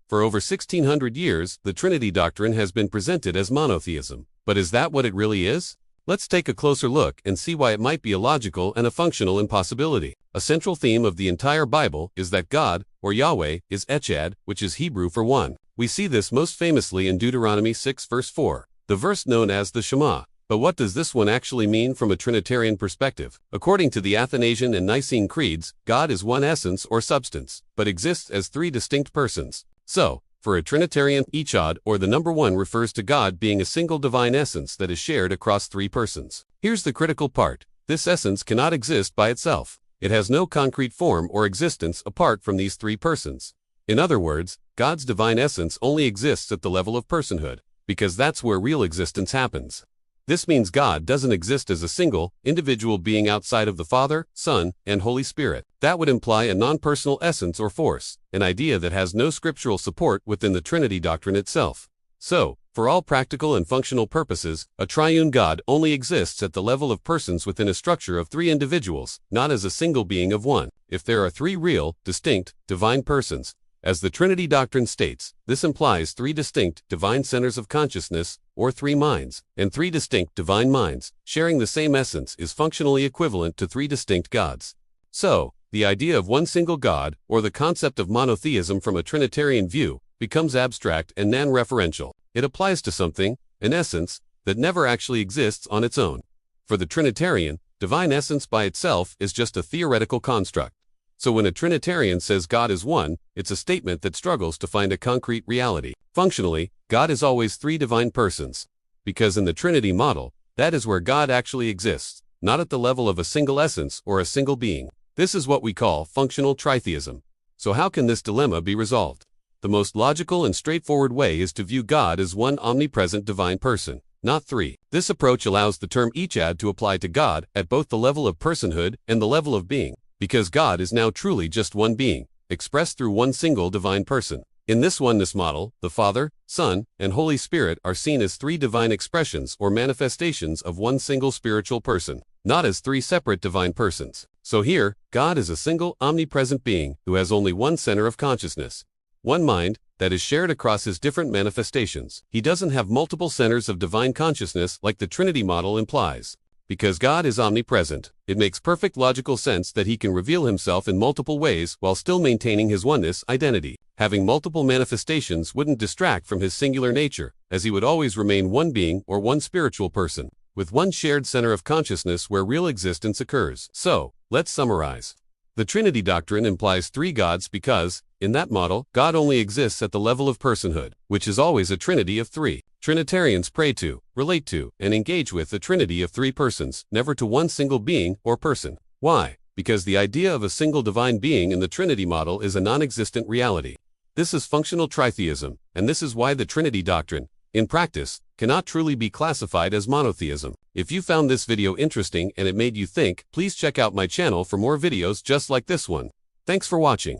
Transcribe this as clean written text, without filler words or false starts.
For over 1600 years, the Trinity Doctrine has been presented as monotheism. But is that what it really is? Let's take a closer look and see why it might be a logical and a functional impossibility. A central theme of the entire Bible is that God, or Yahweh, is Echad, which is Hebrew for one. We see this most famously in Deuteronomy 6 verse 4, the verse known as the Shema. But what does this one actually mean from a Trinitarian perspective? According to the Athanasian and Nicene creeds, God is one essence or substance, but exists as three distinct persons. So, for a Trinitarian, Echad, or the number one, refers to God being a single divine essence that is shared across three persons. Here's the critical part. This essence cannot exist by itself. It has no concrete form or existence apart from these three persons. In other words, God's divine essence only exists at the level of personhood, because that's where real existence happens. This means God doesn't exist as a single, individual being outside of the Father, Son, and Holy Spirit. That would imply a non-personal essence or force, an idea that has no scriptural support within the Trinity doctrine itself. So, for all practical and functional purposes, a triune God only exists at the level of persons within a structure of three individuals, not as a single being of one. If there are three real, distinct, divine persons, as the Trinity doctrine states, this implies three distinct divine centers of consciousness, or three minds, and three distinct divine minds, sharing the same essence is functionally equivalent to three distinct gods. So, the idea of one single God, or the concept of monotheism from a Trinitarian view, becomes abstract and non-referential. It applies to something, an essence, that never actually exists on its own. For the Trinitarian, divine essence by itself is just a theoretical construct. So when a Trinitarian says God is one, it's a statement that struggles to find a concrete reality. Functionally, God is always three divine persons, because in the Trinity model, that is where God actually exists, not at the level of a single essence or a single being. This is what we call functional tritheism. So how can this dilemma be resolved? The most logical and straightforward way is to view God as one omnipresent divine person, not three. This approach allows the term Echad to apply to God at both the level of personhood and the level of being, because God is now truly just one being, expressed through one single divine person. In this oneness model, the Father, Son, and Holy Spirit are seen as three divine expressions or manifestations of one single spiritual person, not as three separate divine persons. So here, God is a single, omnipresent being who has only one center of consciousness, one mind, that is shared across his different manifestations. He doesn't have multiple centers of divine consciousness like the Trinity model implies. Because God is omnipresent, it makes perfect logical sense that he can reveal himself in multiple ways while still maintaining his oneness identity. Having multiple manifestations wouldn't distract from his singular nature, as he would always remain one being or one spiritual person, with one shared center of consciousness where real existence occurs. So, let's summarize. The Trinity doctrine implies three gods because, in that model, God only exists at the level of personhood, which is always a trinity of three. Trinitarians pray to, relate to, and engage with the trinity of three persons, never to one single being or person. Why? Because the idea of a single divine being in the Trinity model is a non-existent reality. This is functional tritheism, and this is why the Trinity doctrine, in practice, cannot truly be classified as monotheism. If you found this video interesting and it made you think, please check out my channel for more videos just like this one. Thanks for watching.